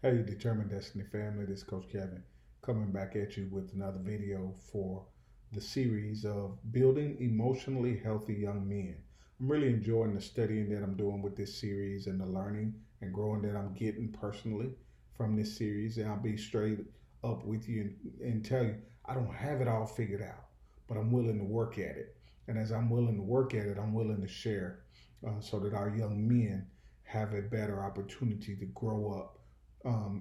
Hey, Determined Destiny family, this is Coach Kevin coming back at you with another video for the series of building emotionally healthy young men. I'm really enjoying the studying that I'm doing with this series and the learning and growing that I'm getting personally from this series. And I'll be straight up with you and tell you I don't have it all figured out, but I'm willing to work at it. And as I'm willing to work at it, I'm willing to share so that our young men have a better opportunity to grow up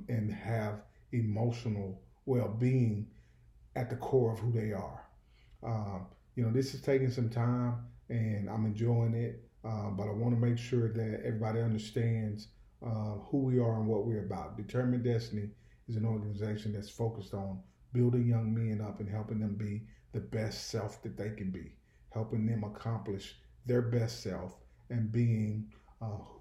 and have emotional well-being at the core of who they are. This is taking some time, and I'm enjoying it. But I want to make sure that everybody understands who we are and what we're about. Determined Destiny is an organization that's focused on building young men up and helping them be the best self that they can be, helping them accomplish their best self and being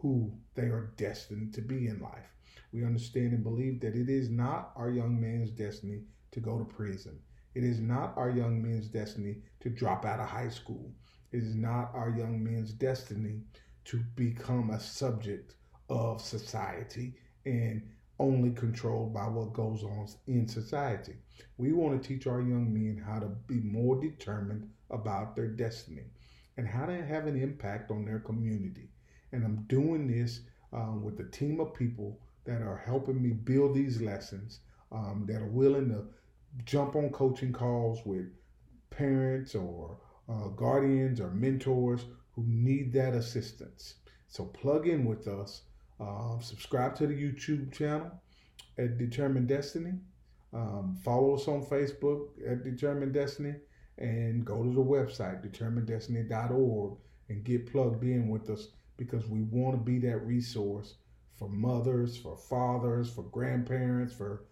who they are destined to be in life. We understand and believe that it is not our young man's destiny to go to prison. It is not our young men's destiny to drop out of high school. It is not our young men's destiny to become a subject of society and only controlled by what goes on in society. We want to teach our young men how to be more determined about their destiny and how to have an impact on their community. And I'm doing this with a team of people that are helping me build these lessons, that are willing to jump on coaching calls with parents or guardians or mentors who need that assistance. So plug in with us. Subscribe to the YouTube channel at Determined Destiny. Follow us on Facebook at Determined Destiny, and go to the website determineddestiny.org and get plugged in with us, because we want to be that resource for mothers, for fathers, for grandparents, for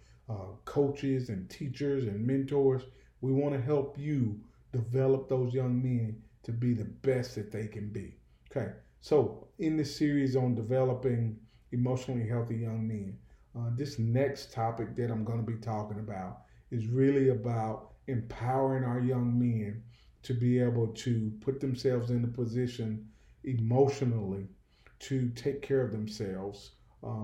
coaches and teachers and mentors. We want to help you develop those young men to be the best that they can be. Okay, so in this series on developing emotionally healthy young men, this next topic that I'm going to be talking about is really about empowering our young men to be able to put themselves in a position emotionally to take care of themselves,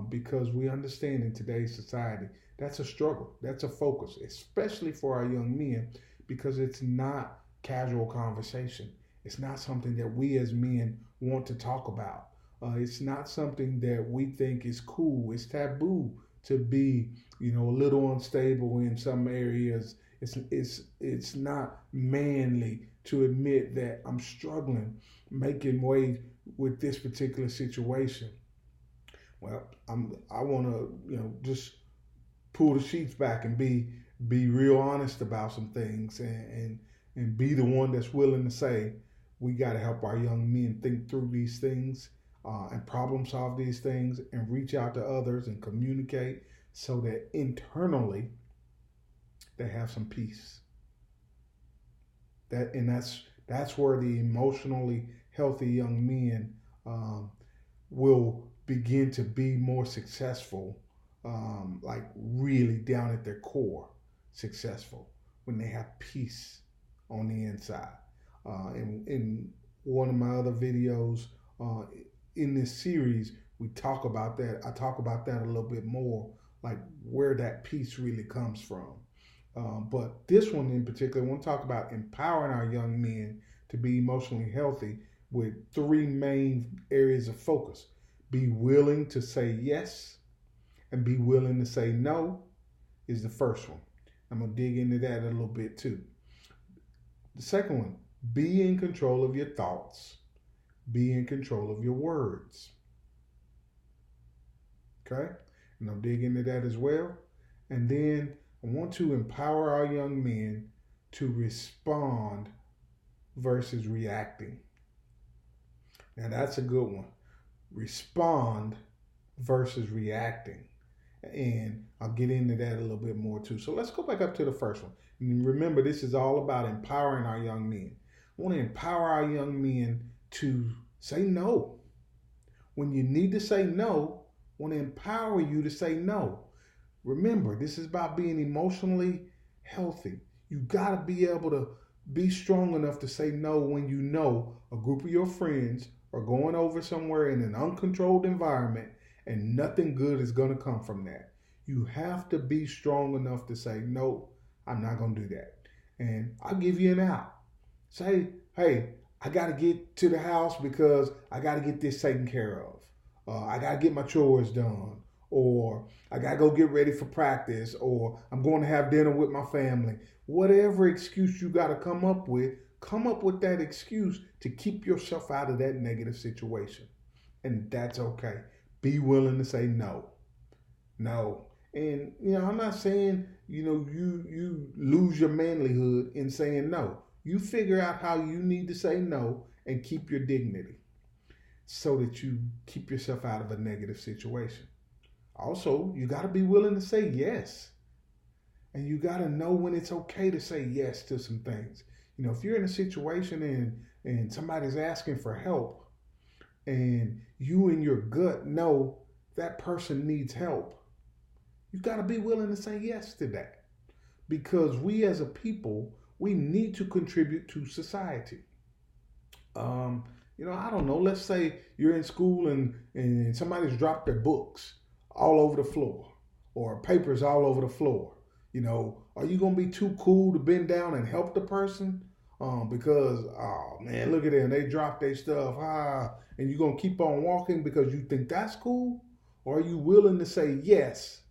because we understand in today's society that's a struggle, that's a focus, especially for our young men, because it's not casual conversation. It's not something that we as men want to talk about. It's not something that we think is cool. It's taboo to be, a little unstable in some areas. It's not manly to admit that I'm struggling, making way with this particular situation. Well, I want to, just pull the sheets back and be real honest about some things, and be the one that's willing to say we got to help our young men think through these things, and problem solve these things, and reach out to others and communicate so that internally they have some peace. That's where the emotionally healthy young men will begin to be more successful, like really down at their core successful, when they have peace on the inside. In one of my other videos in this series, we talk about that. I talk about that a little bit more, like where that peace really comes from. But this one in particular, I want to talk about empowering our young men to be emotionally healthy with three main areas of focus. Be willing to say yes and be willing to say no is the first one. I'm going to dig into that a little bit too. The second one, be in control of your thoughts. Be in control of your words. Okay? And I'll dig into that as well. And then I want to empower our young men to respond versus reacting. Now that's a good one. Respond versus reacting. And I'll get into that a little bit more too. So let's go back up to the first one. And remember, this is all about empowering our young men. I want to empower our young men to say no. When you need to say no, I want to empower you to say no. Remember, this is about being emotionally healthy. You got to be able to be strong enough to say no when you know a group of your friends are going over somewhere in an uncontrolled environment and nothing good is going to come from that. You have to be strong enough to say, no, I'm not going to do that. And I'll give you an out. Say, hey, I got to get to the house because I got to get this taken care of. I got to get my chores done. Or I got to go get ready for practice. Or I'm going to have dinner with my family. Whatever excuse you got to come up with that excuse to keep yourself out of that negative situation. And that's okay. Be willing to say no. No. And, I'm not saying, you lose your manlyhood in saying no. You figure out how you need to say no and keep your dignity so that you keep yourself out of a negative situation. Also, you got to be willing to say yes. And you got to know when it's okay to say yes to some things. If you're in a situation and somebody's asking for help and you in your gut know that person needs help, you've got to be willing to say yes to that. Because we as a people, we need to contribute to society. I don't know, let's say you're in school and somebody's dropped their books all over the floor or papers all over the floor. Are you going to be too cool to bend down and help the person? Because, oh man, look at them, they dropped their stuff, and you're going to keep on walking because you think that's cool? Or are you willing to say, yes,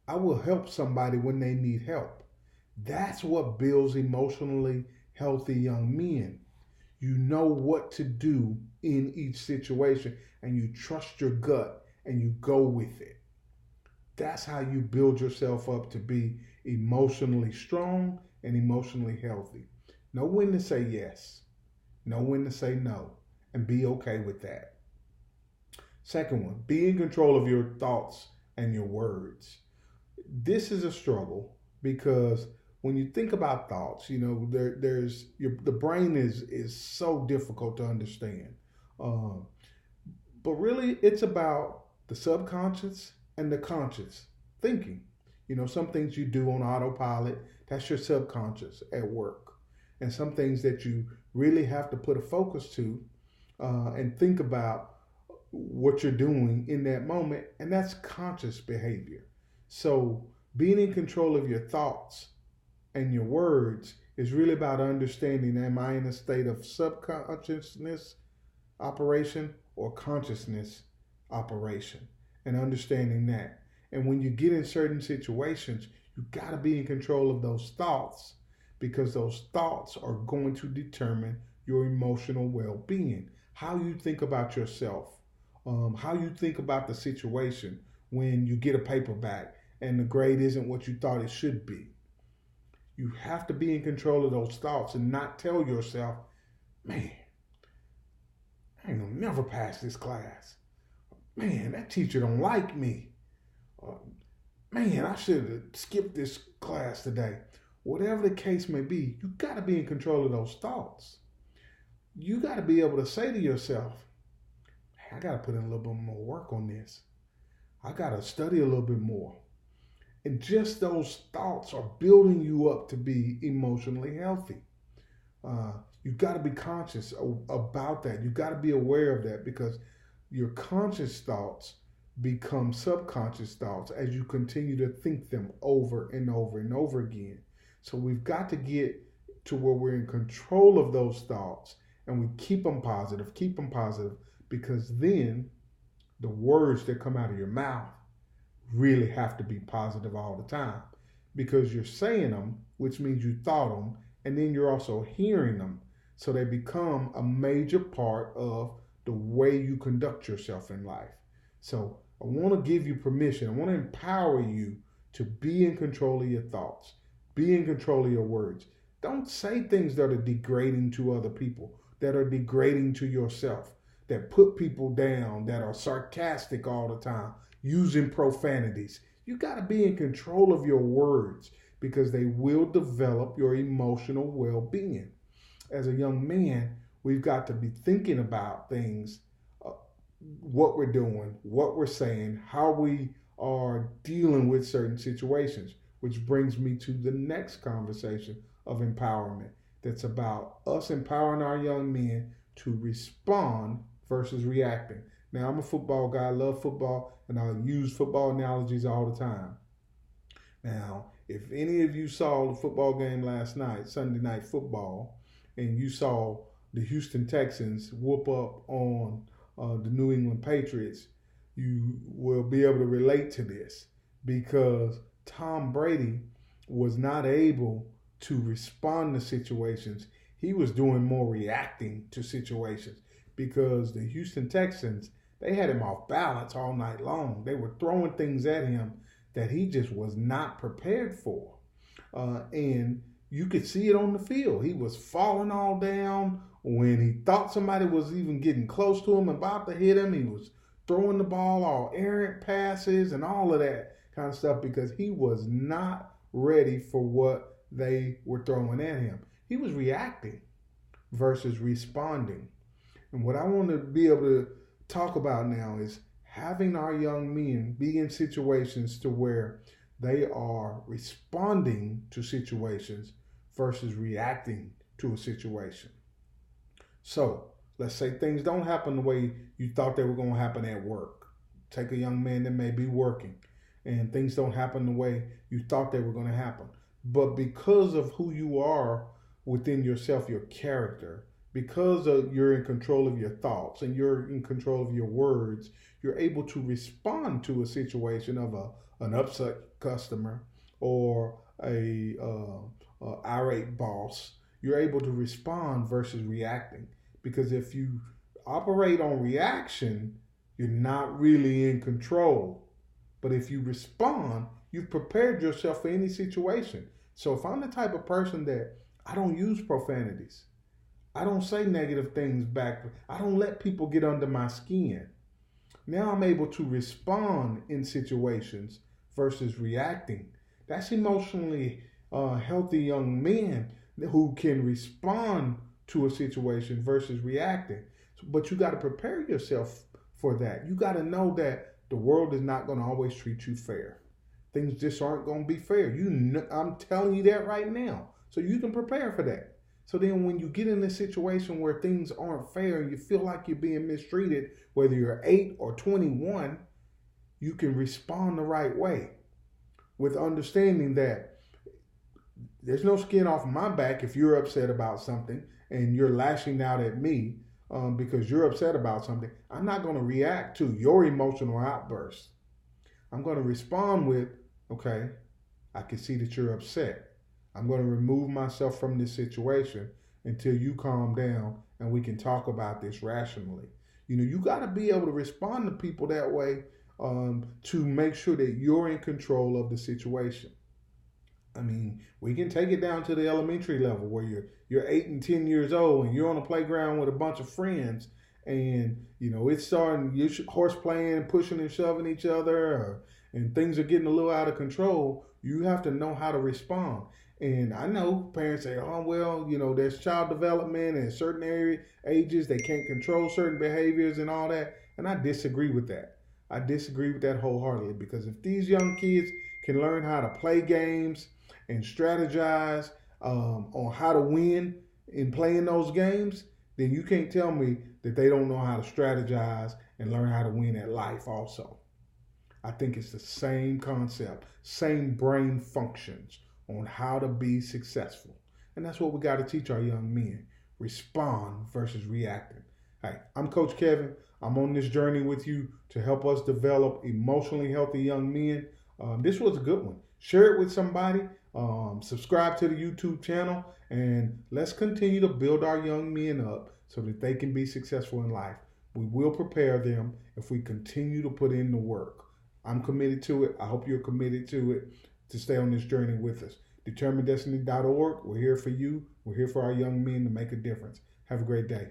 I will help somebody when they need help? That's what builds emotionally healthy young men. You know what to do in each situation and you trust your gut and you go with it. That's how you build yourself up to be emotionally strong and emotionally healthy. Know when to say yes. Know when to say no. And be okay with that. Second one, be in control of your thoughts and your words. This is a struggle because when you think about thoughts, the brain is so difficult to understand. But really, it's about the subconscious and the conscious thinking. Some things you do on autopilot, that's your subconscious at work. And some things that you really have to put a focus to and think about what you're doing in that moment, and that's conscious behavior. So being in control of your thoughts and your words is really about understanding, am I in a state of subconsciousness operation or consciousness operation, and understanding that. And when you get in certain situations, you got to be in control of those thoughts because those thoughts are going to determine your emotional well-being, how you think about yourself, how you think about the situation when you get a paper back and the grade isn't what you thought it should be. You have to be in control of those thoughts and not tell yourself, man, I ain't gonna never pass this class. Man, that teacher don't like me. Man, I should have skipped this class today. Whatever the case may be, you got to be in control of those thoughts. You got to be able to say to yourself, I got to put in a little bit more work on this. I got to study a little bit more. And just those thoughts are building you up to be emotionally healthy. You've got to be conscious about that. You've got to be aware of that because your conscious thoughts become subconscious thoughts as you continue to think them over and over and over again. So we've got to get to where we're in control of those thoughts and we keep them positive, because then the words that come out of your mouth really have to be positive all the time because you're saying them, which means you thought them, and then you're also hearing them. So they become a major part of the way you conduct yourself in life. So I want to give you permission. I want to empower you to be in control of your thoughts, be in control of your words. Don't say things that are degrading to other people, that are degrading to yourself, that put people down, that are sarcastic all the time, using profanities. You got to be in control of your words because they will develop your emotional well-being. As a young man, we've got to be thinking about things, what we're doing, what we're saying, how we are dealing with certain situations, which brings me to the next conversation of empowerment. That's about us empowering our young men to respond versus reacting. Now, I'm a football guy, I love football, and I use football analogies all the time. Now, if any of you saw the football game last night, Sunday Night Football, and you saw the Houston Texans whoop up on the New England Patriots, you will be able to relate to this because Tom Brady was not able to respond to situations. He was doing more reacting to situations because the Houston Texans, they had him off balance all night long. They were throwing things at him that he just was not prepared for. And you could see it on the field. He was falling all down. When he thought somebody was even getting close to him, about to hit him, he was throwing the ball, all errant passes and all of that kind of stuff because he was not ready for what they were throwing at him. He was reacting versus responding. And what I want to be able to talk about now is having our young men be in situations to where they are responding to situations versus reacting to a situation. So let's say things don't happen the way you thought they were going to happen at work. Take a young man that may be working and things don't happen the way you thought they were going to happen. But because of who you are within yourself, your character, because you're in control of your thoughts and you're in control of your words, you're able to respond to a situation of an upset customer or a irate boss. You're able to respond versus reacting. Because if you operate on reaction, you're not really in control. But if you respond, you've prepared yourself for any situation. So if I'm the type of person that I don't use profanities, I don't say negative things back, I don't let people get under my skin. Now I'm able to respond in situations versus reacting. That's emotionally healthy young men who can respond to a situation versus reacting. But you got to prepare yourself for that. You got to know that the world is not going to always treat you fair. Things just aren't going to be fair. I'm telling you that right now. So you can prepare for that. So then when you get in a situation where things aren't fair and you feel like you're being mistreated, whether you're 8 or 21, you can respond the right way with understanding that there's no skin off my back if you're upset about something and you're lashing out at me because you're upset about something. I'm not going to react to your emotional outburst. I'm going to respond with, okay, I can see that you're upset. I'm going to remove myself from this situation until you calm down and we can talk about this rationally. You got to be able to respond to people that way to make sure that you're in control of the situation. I mean, we can take it down to the elementary level where you're 8 and 10 years old and you're on a playground with a bunch of friends and, it's starting, you're horse playing, pushing and shoving each other and things are getting a little out of control. You have to know how to respond. And I know parents say, oh, well, there's child development and certain ages, they can't control certain behaviors and all that. And I disagree with that. I disagree with that wholeheartedly because if these young kids can learn how to play games and strategize on how to win in playing those games, then you can't tell me that they don't know how to strategize and learn how to win at life also. I think it's the same concept, same brain functions on how to be successful. And that's what we got to teach our young men. Respond versus reacting. Hey, I'm Coach Kevin. I'm on this journey with you to help us develop emotionally healthy young men. This was a good one. Share it with somebody. Subscribe to the YouTube channel. And let's continue to build our young men up so that they can be successful in life. We will prepare them if we continue to put in the work. I'm committed to it. I hope you're committed to it, to stay on this journey with us. DeterminedDestiny.org. We're here for you. We're here for our young men to make a difference. Have a great day.